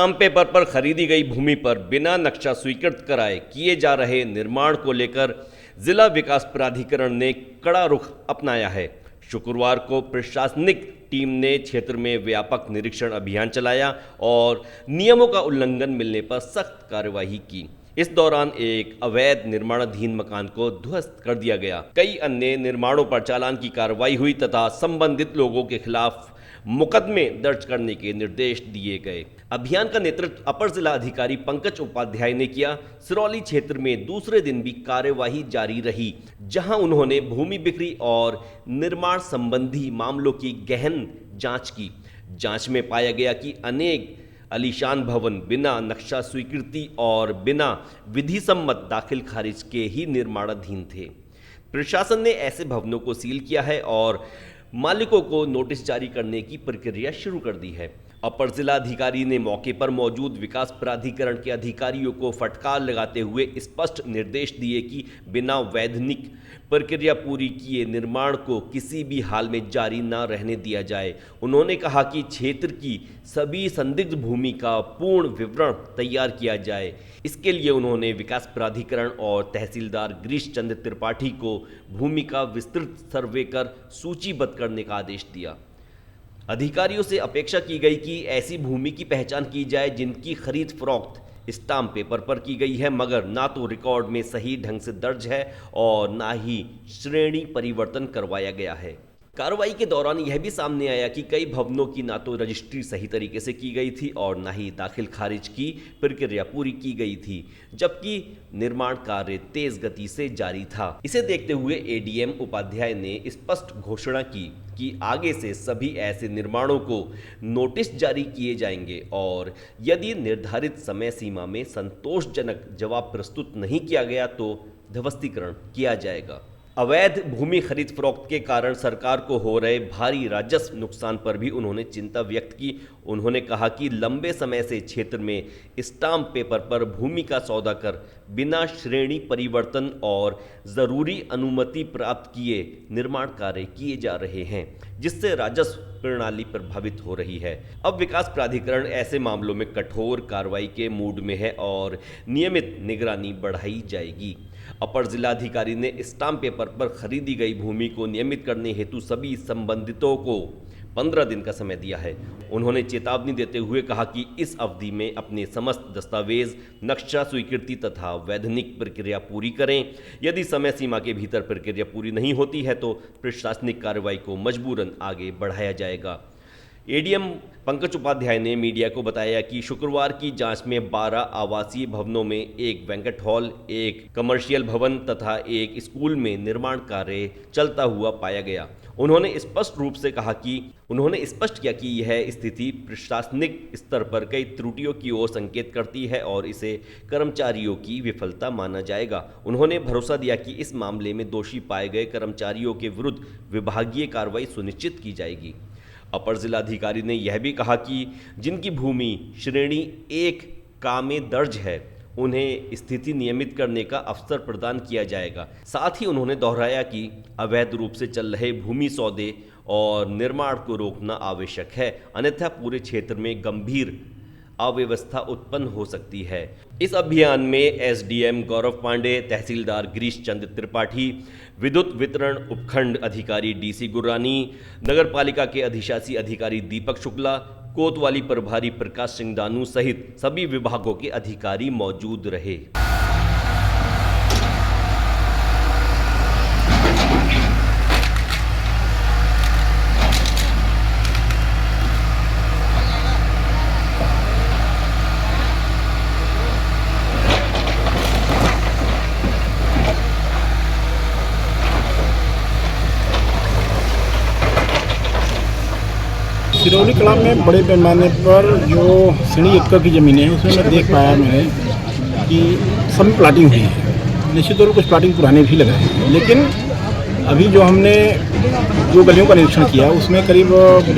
Stamp paper पर खरीदी गई भूमि पर बिना नक्शा स्वीकृत कराए किए जा रहे निर्माण को लेकर जिला विकास प्राधिकरण ने कड़ा रुख अपनाया है। शुक्रवार को प्रशासनिक टीम ने क्षेत्र में व्यापक निरीक्षण अभियान चलाया और नियमों का उल्लंघन मिलने पर सख्त कार्यवाही की। इस दौरान एक अवैध निर्माणाधीन मकान को ध्वस्त कर दिया गया। कई अन्य निर्माणों पर चालान की कार्रवाई हुई तथा संबंधित लोगों के खिलाफ मुकदमे दर्ज करने के निर्देश दिए गए। अभियान का नेतृत्व अपर जिला अधिकारी पंकज उपाध्याय ने किया। सिरौली क्षेत्र में दूसरे दिन भी कार्यवाही जारी रही, जहां उन्होंने भूमि बिक्री और निर्माण संबंधी मामलों की गहन जांच की। जांच में पाया गया कि अनेक आलीशान भवन बिना नक्शा स्वीकृति और बिना विधि सम्मत दाखिल खारिज के ही निर्माणाधीन थे। प्रशासन ने ऐसे भवनों को सील किया है और मालिकों को नोटिस जारी करने की प्रक्रिया शुरू कर दी है। अपर जिलाधिकारी ने मौके पर मौजूद विकास प्राधिकरण के अधिकारियों को फटकार लगाते हुए स्पष्ट निर्देश दिए कि बिना वैधानिक प्रक्रिया पूरी किए निर्माण को किसी भी हाल में जारी न रहने दिया जाए। उन्होंने कहा कि क्षेत्र की सभी संदिग्ध भूमि का पूर्ण विवरण तैयार किया जाए। इसके लिए उन्होंने विकास प्राधिकरण और तहसीलदार गिरीश चंद्र त्रिपाठी को भूमि का विस्तृत सर्वे कर सूचीबद्ध करने का आदेश दिया। अधिकारियों से अपेक्षा की गई कि ऐसी भूमि की पहचान की जाए जिनकी खरीद फरोख्त स्टाम्प पेपर पर की गई है, मगर ना तो रिकॉर्ड में सही ढंग से दर्ज है और ना ही श्रेणी परिवर्तन करवाया गया है। कार्रवाई के दौरान यह भी सामने आया कि कई भवनों की ना तो रजिस्ट्री सही तरीके से की गई थी और ना ही दाखिल खारिज की प्रक्रिया पूरी की गई थी, जबकि निर्माण कार्य तेज गति से जारी था। इसे देखते हुए एडीएम उपाध्याय ने स्पष्ट घोषणा की कि आगे से सभी ऐसे निर्माणों को नोटिस जारी किए जाएंगे और यदि निर्धारित समय सीमा में संतोषजनक जवाब प्रस्तुत नहीं किया गया तो ध्वस्तीकरण किया जाएगा। अवैध भूमि खरीद फरोख्त के कारण सरकार को हो रहे भारी राजस्व नुकसान पर भी उन्होंने चिंता व्यक्त की। उन्होंने कहा कि लंबे समय से क्षेत्र में स्टाम्प पेपर पर भूमि का सौदा कर बिना श्रेणी परिवर्तन और ज़रूरी अनुमति प्राप्त किए निर्माण कार्य किए जा रहे हैं, जिससे राजस्व प्रणाली प्रभावित हो रही है। अब विकास प्राधिकरण ऐसे मामलों में कठोर कार्रवाई के मूड में है और नियमित निगरानी बढ़ाई जाएगी। अपर जिलाधिकारी ने स्टाम्प पेपर पर खरीदी गई भूमि को नियमित करने हेतु सभी संबंधितों को 15 दिन का समय दिया है। उन्होंने चेतावनी देते हुए कहा कि इस अवधि में अपने समस्त दस्तावेज, नक्शा स्वीकृति तथा वैधानिक प्रक्रिया पूरी करें। यदि समय सीमा के भीतर प्रक्रिया पूरी नहीं होती है तो प्रशासनिक कार्रवाई को मजबूरन आगे बढ़ाया जाएगा। एडीएम पंकज उपाध्याय ने मीडिया को बताया कि शुक्रवार की जांच में 12 आवासीय भवनों में एक बैंक्वेट हॉल, एक कमर्शियल भवन तथा एक स्कूल में निर्माण कार्य चलता हुआ पाया गया। उन्होंने स्पष्ट किया कि यह स्थिति प्रशासनिक स्तर पर कई त्रुटियों की ओर संकेत करती है और इसे कर्मचारियों की विफलता माना जाएगा। उन्होंने भरोसा दिया कि इस मामले में दोषी पाए गए कर्मचारियों के विरुद्ध विभागीय कार्रवाई सुनिश्चित की जाएगी। अपर जिलाधिकारी ने यह भी कहा कि जिनकी भूमि श्रेणी 1 का में दर्ज है उन्हें स्थिति नियमित करने का अवसर प्रदान किया जाएगा। साथ ही उन्होंने दोहराया कि अवैध रूप से चल रहे भूमि सौदे और निर्माण को रोकना आवश्यक है, अन्यथा पूरे क्षेत्र में गंभीर अव्यवस्था उत्पन्न हो सकती है। इस अभियान में एसडीएम गौरव पांडे, तहसीलदार गिरीश चंद्र त्रिपाठी, विद्युत वितरण उपखंड अधिकारी डीसी गुर्रानी, नगर पालिका के अधिशासी अधिकारी दीपक शुक्ला, कोतवाली प्रभारी प्रकाश सिंह दानू सहित सभी विभागों के अधिकारी मौजूद रहे। सिरौली कला में बड़े पैमाने पर जो श्रेणी 1 की ज़मीनें हैं उसमें मैं देख पाया मैंने कि सब में प्लाटिंग हुई है। निश्चित तौर पर कुछ प्लाटिंग पुराने भी लगे हैं, लेकिन अभी जो हमने जो गलियों का निरीक्षण किया उसमें करीब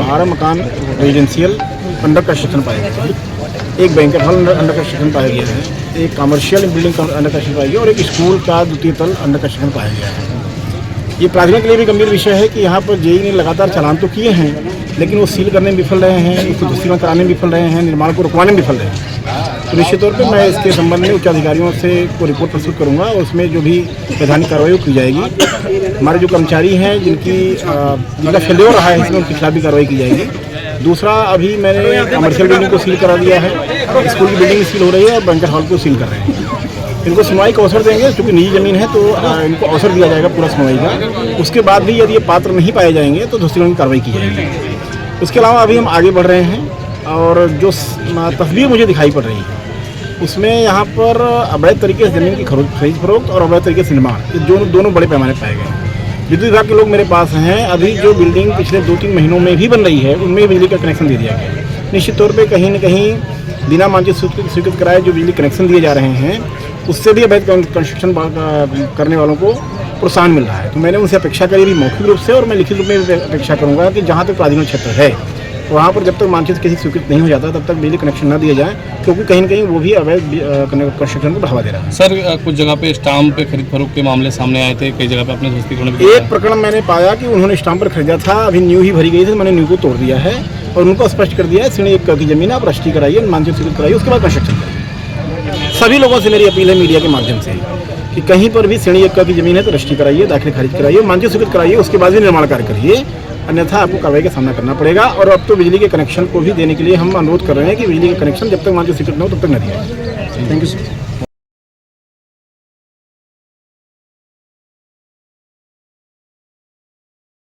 12 मकान रेजिडेंशियल अंडर कंस्ट्रक्शन पाए गए, एक बैंक्वेट हॉल अंडर कंस्ट्रक्शन पाया गया है, एक कमर्शियल बिल्डिंग अंडर कंस्ट्रक्शन पाया गया और एक स्कूल का 2य तल अंडर कंस्ट्रक्शन पाया गया है। ये प्राधिकरण के लिए भी गंभीर विषय है कि यहाँ पर जेई ने लगातार चालान तो किए हैं, लेकिन वो सील करने में विफल रहे हैं, उसको दुरुस्ती कराने में विफल रहे हैं, निर्माण को रुकवाने में विफल रहे हैं। तो निश्चित तौर पे मैं इसके संबंध में उच्च अधिकारियों से को रिपोर्ट प्रस्तुत करूँगा और उसमें जो भी वैधानिक कार्रवाई वो की जाएगी। हमारे जो कर्मचारी हैं जिनका फेल्योर रहा है इसमें उनके खिलाफ भी कार्रवाई की जाएगी। दूसरा, अभी मैंने कमर्शियल बिल्डिंग को सील करा दिया है, स्कूल की बिल्डिंग सील हो रही है और बैंक्वेट हॉल को सील कर रहे हैं। इनको सुनवाई का अवसर देंगे, क्योंकि निजी जमीन है तो इनको अवसर दिया जाएगा पूरा सुनवाई का। उसके बाद भी यदि ये पात्र नहीं पाए जाएंगे तो दूसरी कार्रवाई की जाएगी। उसके अलावा अभी हम आगे बढ़ रहे हैं और जो तस्वीर मुझे दिखाई पड़ रही है उसमें यहाँ पर अवैध तरीके से ज़मीन की खरीद फरोख्त और अवैध तरीके से निर्माण, ये दोनों बड़े पैमाने पाए गए। विद्युत विभाग के लोग मेरे पास हैं, अभी जो बिल्डिंग पिछले 2-3 महीनों में भी बन रही है उनमें बिजली का कनेक्शन दे दिया गया। निश्चित तौर पे कहीं न कहीं बिना मानचित्र स्वीकृत कराए जो बिजली कनेक्शन दिए जा रहे हैं उससे भी अवैध कंस्ट्रक्शन करने वालों को प्रोत्साहन मिल रहा है। तो मैंने उनसे अपेक्षा करी भी मौखिक रूप से और मैं लिखित रूप में भी अपेक्षा करूँगा कि जहाँ तक प्राधिकरण क्षेत्र है वहाँ पर जब तक मानचित्र किसी स्वीकृत नहीं हो जाता तब तक बिजली कनेक्शन न दिए जाए, क्योंकि कहीं न कहीं वो भी अवैध कंस्ट्रक्शन को बढ़ावा दे रहा है। सर, कुछ जगह पे स्टाम्प पे खरीद फरोख्त के मामले सामने आए थे, कई जगह पे अपने दृष्टिकोण में एक प्रकरण मैंने पाया कि उन्होंने स्टाम्प पर खरीदा था, अभी न्यू ही भरी गई थी, मैंने न्यू को तोड़ दिया है और उनको स्पष्ट कर दिया है श्रेणी 1 की जमीन आप रजिस्ट्री कराइए, मानचित्र स्वीकृत कराइए, उसके बाद कंस्ट्रक्शन कराइए। सभी लोगों से मेरी अपील है मीडिया के माध्यम से कि कहीं पर भी श्रेणी 1 की जमीन है तो रजिस्ट्री कराइए, दाखिल खारिज कराइए, मानचित्र स्वीकृत कराइए, उसके बाद भी निर्माण कार्य करिए, अन्यथा आपको कार्रवाई का सामना करना पड़ेगा। और अब तो बिजली के कनेक्शन को भी देने के लिए हम अनुरोध कर रहे हैं कि बिजली के कनेक्शन जब तक मानचित्र स्वीकृत न हो तब तक न दिया जाए। Thank you sir.